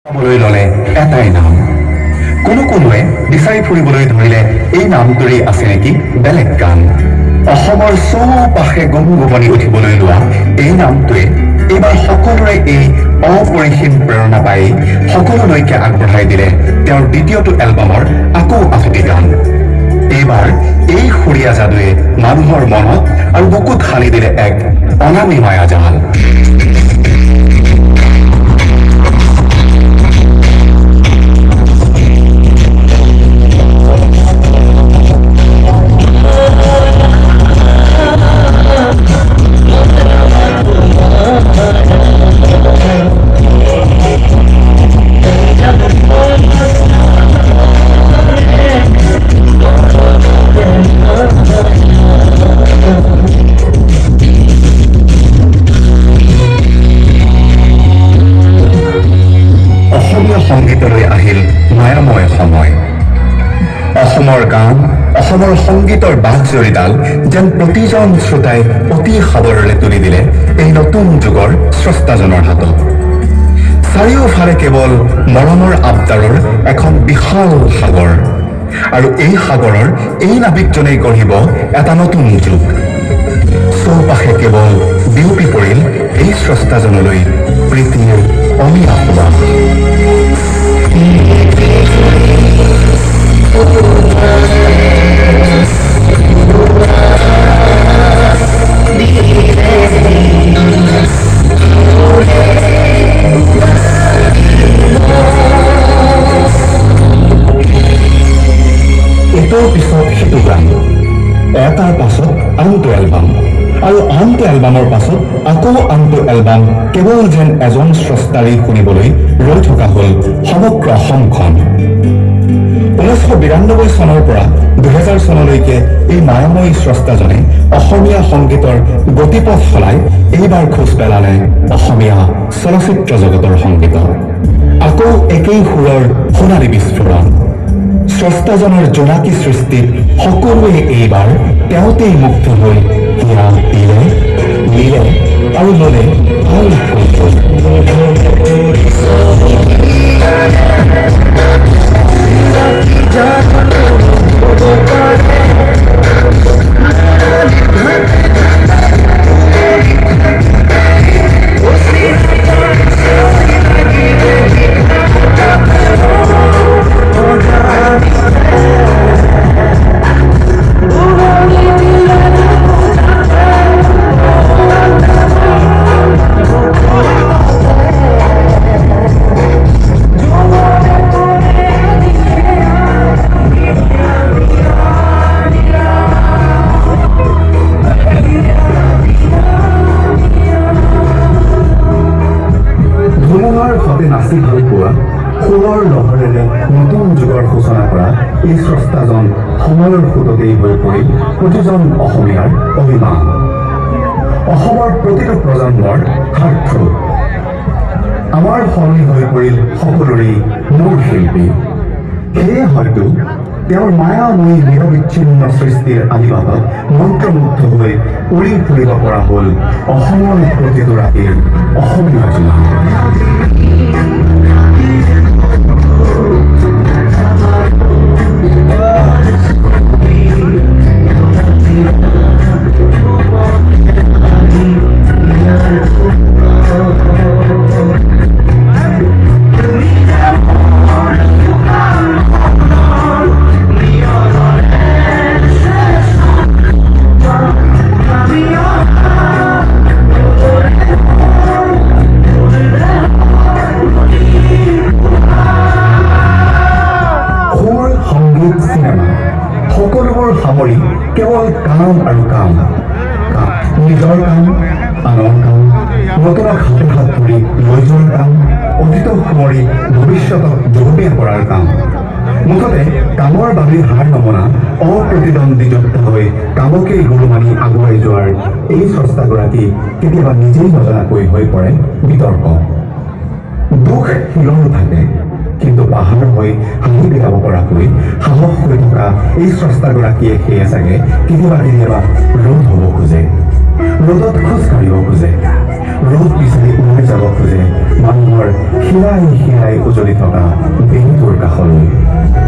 পাবলৈ ললে এটাই নাম। কোনোৱে বিচাৰি ফুৰিবলৈ ধৰিলে এই নামটোৰেই আছে নেকি বেলেগ গান। অসমৰ চৌপাশে গমগমনি উঠিবলৈ লোৱা এই নামটোৱে এইবাৰ সকলোৰে এই অপৰিসীম প্ৰেৰণা পাই সকলোলৈকে আগবঢ়াই দিলে তেওঁৰ দ্বিতীয়টো এলবামৰ আকৌ আফুটি গান। এইবাৰ এই সুৰীয়া যাদুৱে মানুহৰ মনত আৰু বুকুত সানি দিলে এক অনামী মায়াজাল। সংগীতলৈ আহিল মায়াময় সময়। অসমৰ গান, অসমৰ সংগীতৰ বাঘজৰীডাল যেন প্ৰতিজন শ্ৰোতাই অতি সাদৰেৰে তুলি দিলে এই নতুন যুগৰ স্ৰষ্টাজনৰ হাতত। চাৰিওফালে কেৱল মৰমৰ আবদাৰৰ এখন বিশাল সাগৰ, আৰু এই সাগৰৰ এই নাবিকজনেই গঢ়িব এটা নতুন যুগ। চৌপাশে কেৱল বিয়পি পৰিল এই স্ৰষ্টাজনলৈ প্ৰীতিৰ অমিয়া সুবাস। এটাৰ পিছত সিটো গান, এটাৰ পাছত আনটো এলবাম, আৰু আনটো এলবামৰ পাছত আকৌ আনটো এলবাম, কেৱল যেন এজন স্ৰষ্টাৰেই শুনিবলৈ ৰৈ থকা হ'ল সমগ্ৰ অসমখন। 1992 চনৰ পৰা 2000 চনলৈকে এই মায়াময়ী স্ৰষ্টাজনে অসমীয়া সংগীতৰ গতিপথ সলাই এইবাৰ খোজ পেলালে অসমীয়া চলচ্চিত্ৰ জগতৰ সংগীতত। আকৌ একেই সুৰৰ সোণালী বিস্ফোৰণ। স্ৰষ্টাজনৰ জোনাকী সৃষ্টিত সকলোৱে এইবাৰ তেওঁতেই মুগ্ধ হৈ হিয়া দিলে, নিলে আৰু ললে ভাল ফল। নাচি ভাল পোৱা সুৰৰ লহৰেৰে নতুন যুগৰ সূচনা কৰা এই স্ৰষ্টাজন সময়ৰ সোঁততেই হৈ পৰিল প্ৰতিজন অসমীয়াৰ অভিমান। অসমৰ প্ৰতিটো প্ৰজন্মৰ হাৰ্টথ্ৰব। আমাৰ সলনি হৈ পৰিল সকলোৰে মূল শিল্পী। সেয়ে হয়তো তেওঁৰ মায়াময়ী নিৰবিচ্ছিন্ন সৃষ্টিৰ আলিবাটত মন্ত্ৰমুগ্ধ হৈ উৰি ফুৰিব পৰা হ'ল অসমৰ প্ৰতিটো ৰাতিৰ অসমীয়া জোনাক। সকলোবোৰ সামৰি কেৱল কাম আৰু কাম, নিজৰ কাম, আনৰ কাম, নতুনক হাতে হাত ধৰি লৈ যোৱাৰ কাম, অতীতক সামৰি ভৱিষ্যতক জলপীয়া কৰাৰ কাম। মুঠতে কামৰ বাবে হাৰ নমনা অপ্ৰতিদ্বন্দ্বী যোদ্ধা হৈ কামকেই গুৰু মানি আগুৱাই যোৱাৰ এই স্ৰষ্টাগৰাকী কেতিয়াবা নিজেই নজনাকৈ হৈ পৰে বিতৰ্ক। দুখ শিলৰো থাকে, কিন্তু পাহাৰ হৈ হাঁহি পেলাব পৰাকৈ সাহস হৈ থকা এই স্ৰষ্টাগৰাকীয়ে সেয়ে চাগে কেতিয়াবা ৰ'দ হ'ব খোজে, ৰ'দত খোজ কাঢ়িব খোজে। ৰ'দ বিচাৰি ওলাই যাব খোজে মানুহৰ শিৰাই শিৰাই উজলি থকা বেলিটোৰ কাষলৈ।